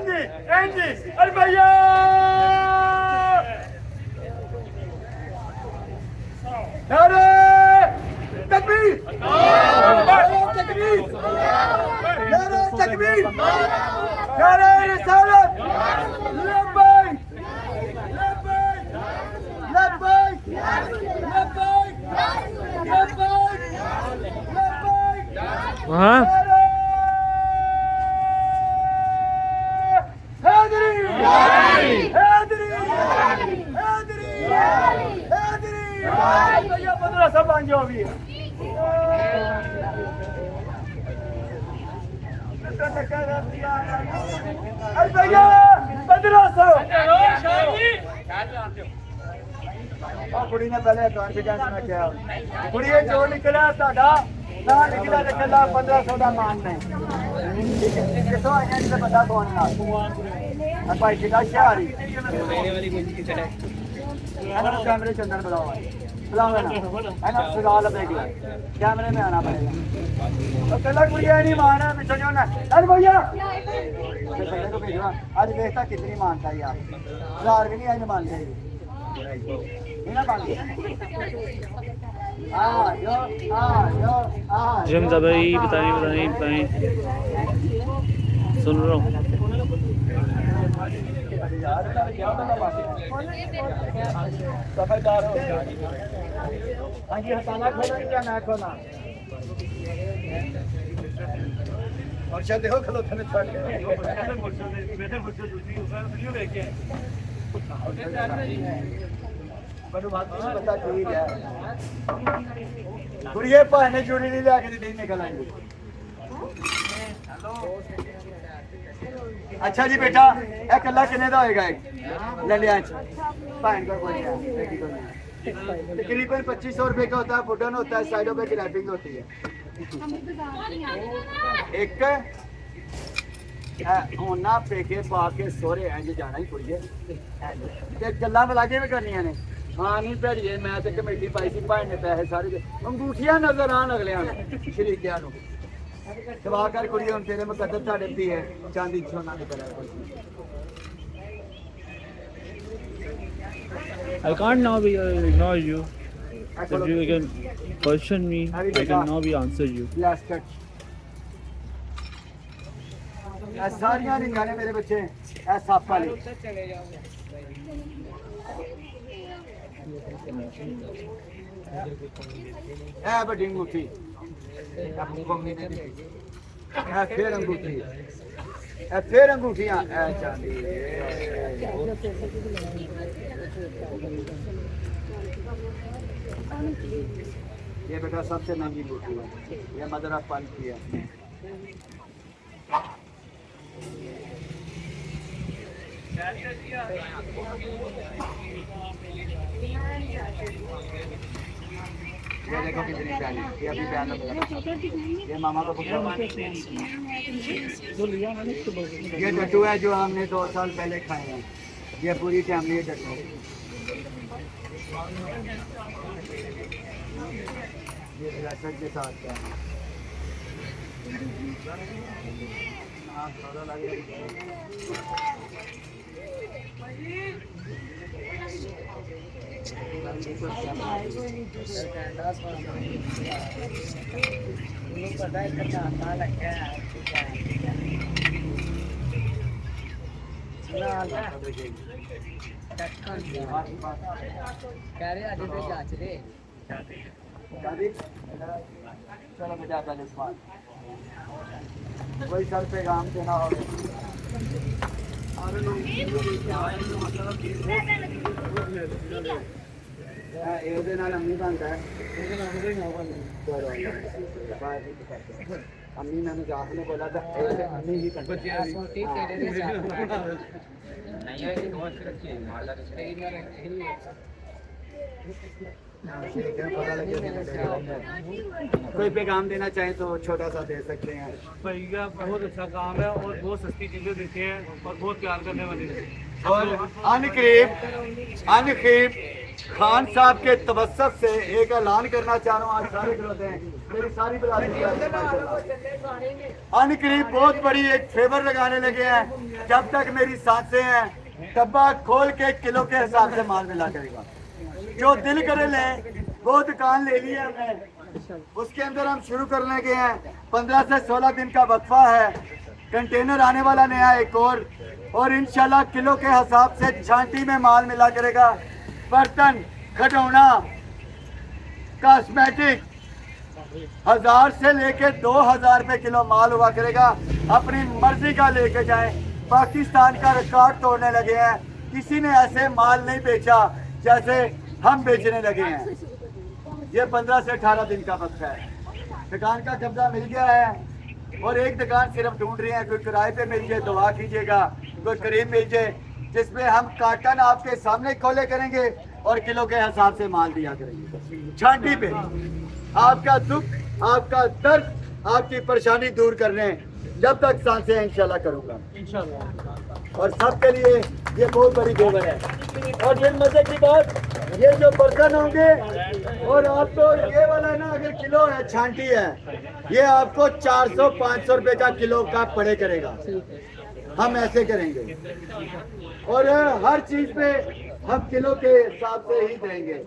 एंजी अरे भैया नारे तकबीर नारे तकबीर नारे तकबीर नारे रिसालत लब्बैक लब्बैक लब्बैक लब्बैक लब्बैक लब्बैक हाँ भैया 1500 बन जाओ अभी भैया 1500 कुड़ी ने पहले कॉन्फिडेंस में किया कुड़ी जो निकला साडा ना निकला तो कला 1500 का मान नहीं किसो आया इनसे पता कौन ना भाई किला शहरी मेरे वाली गुंजी की चढ़ाई है ना कैमरे के अंदर बुलाओ बुलाओ है ना सजा लगेगी कैमरे में आना पड़ेगा तो कला कुड़ी नहीं माना पीछे जो ना अरे भैया को भेजो आज देखता कितनी मानता है यार 1000 भी नहीं आज मानते ना मानते जिम दबाई बताइए सुन रहा हूँ समझदार हो हाँ जी हटाना खोला क्या ना खोला और शायद देखो खलो थने छोड़ के बड़ू बात पता चली है गुड़िया पहने चूड़ी नहीं लाके दी निकल आएंगे अच्छा जी बेटा ये कला किने दा होएगा एक ललिया भैन का कोई है तकरीबन 2500 रुपए का होता है फुटन होता है साइडों पे ग्रैपिंग होती है एक होना पेके पाके सोरे इंज जाना ही कुड़िए ते गल्लां मलाजे भी करनियां ने हाँ नहीं भैड़िए मैं तो कमेटी पाई सी भैन ने पैसे सारे अंगूठियां नजर आन अगलियां शरीकियां नूं दवा कर कुड़िए हम तेरे मुकद्दर साढ़े दी है चांदी सोना की तरह I can't now be ignore you. If you can question me, I can now be answer you. Last touch. सारियां निकाले मेरे बच्चे ऐसा पाले ऐ बड़ी अंगूठी अपनी मम्मी ने दी ऐ फिर अंगूठी ऐ फिर अंगूठियां ऐ चांदी ये बेटा सबसे महंगी अंगूठी है ये मदर ऑफ पंच की है ये देखो कितनी प्यारी ये अभी प्यारा ये मामा को ये डट्टू है जो हमने 2 साल पहले खाए हैं ये पूरी फैमिली है डट्टू ये विरासत के साथ का चलो बेटा पहले स्मार्ट वही सर पे काम देना हो ਇਹਦੇ ਨਾਲ ਅੰਮੀ ਬਣਦਾ ਹੈ ਅੰਮੀ ਮੈਨੂੰ ਜਾਸ ਨੇ ਬੋਲਾ ਤਾਂ ਅੰਮੀ ਹੀ ਕਰਦਾ ਛੋਟੀ ਤੇਰੇ ਦੇ ਜਾ ਨਹੀਂ ਇਹ ਬਹੁਤ ਰੱਖੀ ਮਾਲਾ ਤੇ कोई पैगाम देना चाहें तो छोटा सा दे सकते हैं। भैया बहुत अच्छा काम है और बहुत सस्ती चीजें देते हैं और बहुत प्यार करने वाले हैं। और अनकीब खान साहब के तवस्सुत से एक ऐलान करना चाह रहा हूँ। आज सारे खिलौते हैं, मेरी सारी बिरादरी अनकीब बहुत बड़ी एक फेवर लगाने लगे हैं। जब तक मेरी सांसें हैं डब्बा खोल के किलो के हिसाब से माल मिला करेगा। जो दिल करे ले वो दुकान ले ली है हमने, उसके अंदर हम शुरू करने के हैं। 15 से 16 दिन का वक्फा है। कंटेनर आने वाला नया एक और इंशाल्लाह किलो के हिसाब से छांटी में माल मिला करेगा। बर्तन, खिलौना, कॉस्मेटिक 1000 से लेके 2000 रुपए किलो माल हुआ करेगा। अपनी मर्जी का लेके जाएं। पाकिस्तान का रिकॉर्ड तोड़ने लगे हैं। किसी ने ऐसे माल नहीं बेचा जैसे हम बेचने लगे हैं। ये 15 से 18 दिन का वक्त है। दुकान का कब्जा मिल गया है और एक दुकान सिर्फ ढूंढ रहे हैं। कोई किराए पे मिल जाए दुआ कीजिएगा, कोई करीब मिल जाए जिसमें हम कार्टन आपके सामने खोले करेंगे और किलो के हिसाब से माल दिया करेंगे। छांटी पे आपका दुख, आपका दर्द, आपकी परेशानी दूर करने जब तक सांसें इंशाल्लाह करूंगा और सबके लिए ये बहुत बड़ी फेवर है। और ये मजे की बात, ये जो बर्तन होंगे और आपको ये वाला ना अगर किलो है छांटी है, ये आपको 400-500 रुपए का किलो का पड़े करेगा। हम ऐसे करेंगे और हर चीज पे हम किलो के हिसाब से ही देंगे।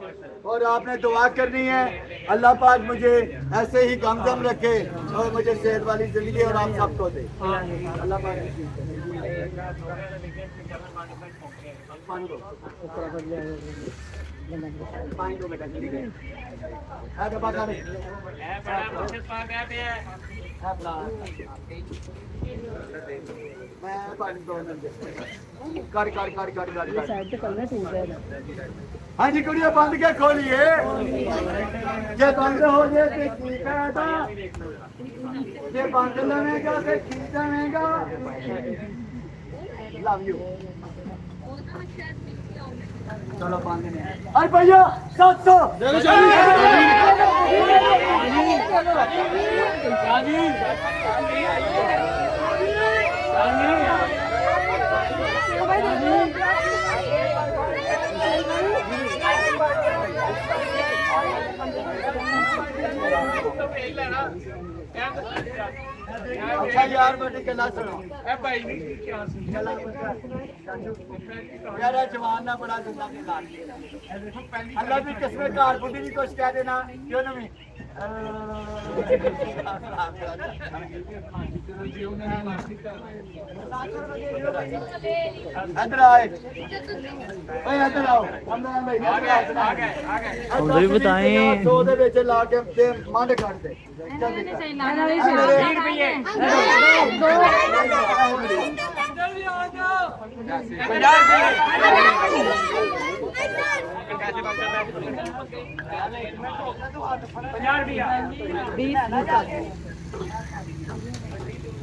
और आपने दुआ करनी है अल्लाह पाक मुझे ऐसे ही गमगम रखे और मुझे सेहत वाली जिंदगी और आप सबको दे। अल्लाह पाक पानी दो बेटा, जल्दी है डब्बा खाने मैं पानी दो कर कर कर कर कर हाँ जी कुड़िया बंद के खोलिए। जे बंद हो जाए तो ठीक है, जे बंद लवेगा तो ठीक रहेगा। Love you. चलो बंद नहीं। अरे भैया 700 अच्छा यार बेटे गला सुनो यार जवान ना बड़ा दुल्ला के साथ अल्लाह भी किस्मत कार बुद्धि भी कुछ कह देना क्यों नहीं अंदर आए अंदर आओ मुझे बताएं सो दे बेच ला के मंड काट दे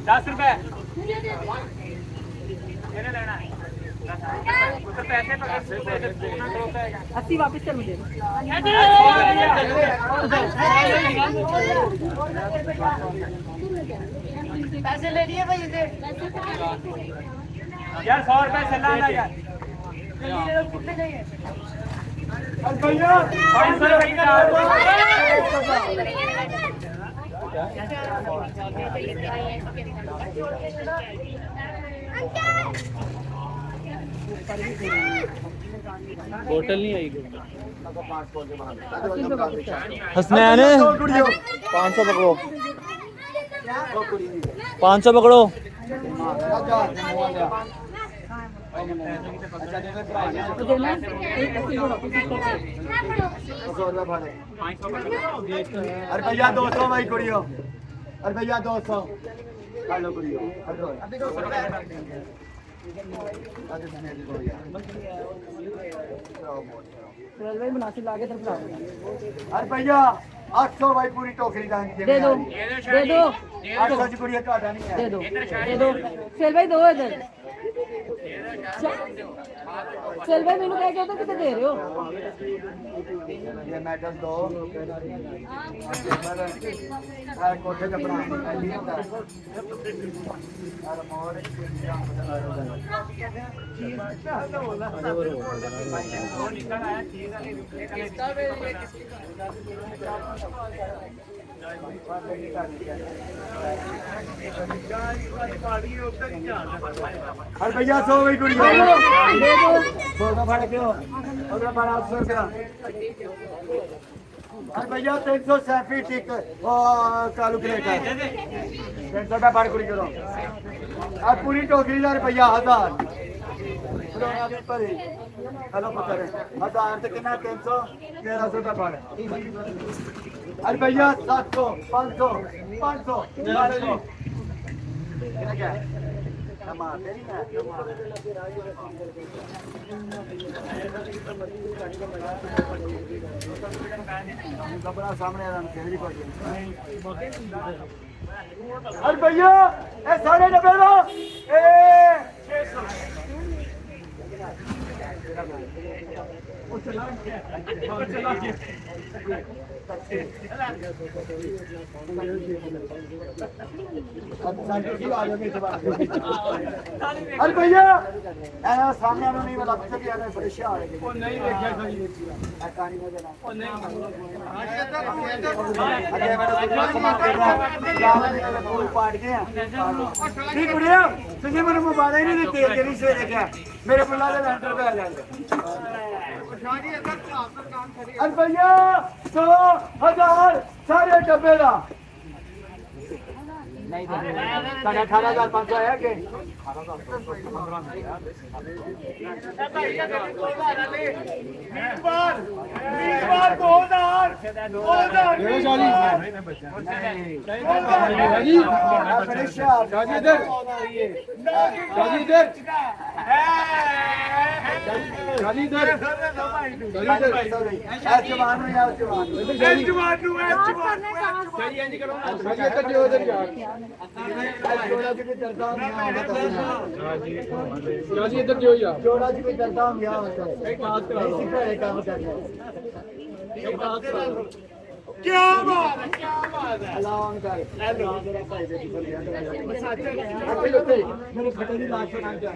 ₹10 80 वापस कर मुझे पैसे ले लिए भाई से यार ₹100 चला ना यार कितने चाहिए भैया बोतल नहीं आई हसनैन 500 पकड़ो 500 पकड़ो अरे भैया 200 भाई कुड़ियो अरे भैया 200 हेलो कुड़ियो अरे भैया 800 भाई पूरी टोकरी दांगी दे दो 800 की कुड़िया काटा नहीं है दे दो सेल भाई दो इधर चल भाई मैंने क्या कहता कितने दे रहे हो ये मेडल दो कोठे का बना हर भैया 100 गई कुड़ी बोलना फाड़ क्यों अगला बार 800 का हर भैया 300 सैफी टिक कैलकुलेटर 300 का बार कुड़ी करो अब पूरी टोकरी का रुपया 1000 हेलो पुत्र 1000 से कितना 300 1300 का बार अरे भैया 700 500 500 500 कितना क्या कपड़ा सामने अरे भैया ए 90 ए 600 अरे भैया सामने नहीं वाला परेशान नहीं तुझे मैंने मुबारक ही नहीं तेल के नहीं से देखा मेरे पुल्ला के लेंटर पे आ जाएंगे अरे भैया 100 1000 सारे डब्बे का साढ़े 18,500 आया के जोड़ा जी भी करता हूँ क्या बात है मेरे खतरी लाश बना के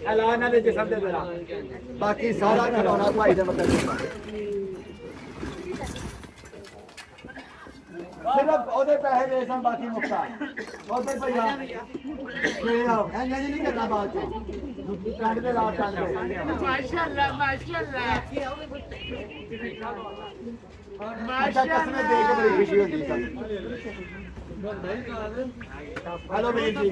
ऐलान ना दे सब दे देना बाकी सारा खिलौना भाई दे मतलब सिर्फ ਉਹਦੇ ਪੈਸੇ ਦੇ ਸਾਂ ਬਾਕੀ ਮੁਕਤਾ ਉਹਦੇ ਭਈਆ ਤੇ ਐਂ ਨਹੀਂ ਕਰਨਾ ਬਾਅਦ ਚ ਕੰਡ ਦੇ ਲਾਟ ਕੰਡ ਮਾਸ਼ਾਅੱਲਾ ਮਾਸ਼ਾਅੱਲਾ ਮਾਸ਼ਾਅੱਲਾ ਕਸਮੇ ਦੇ ਕੇ ਬੜੀ ਖੁਸ਼ੀ ਹੁੰਦੀ ਸਾਨੂੰ हेलो ਵੀਰ ਜੀ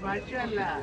माशाअल्लाह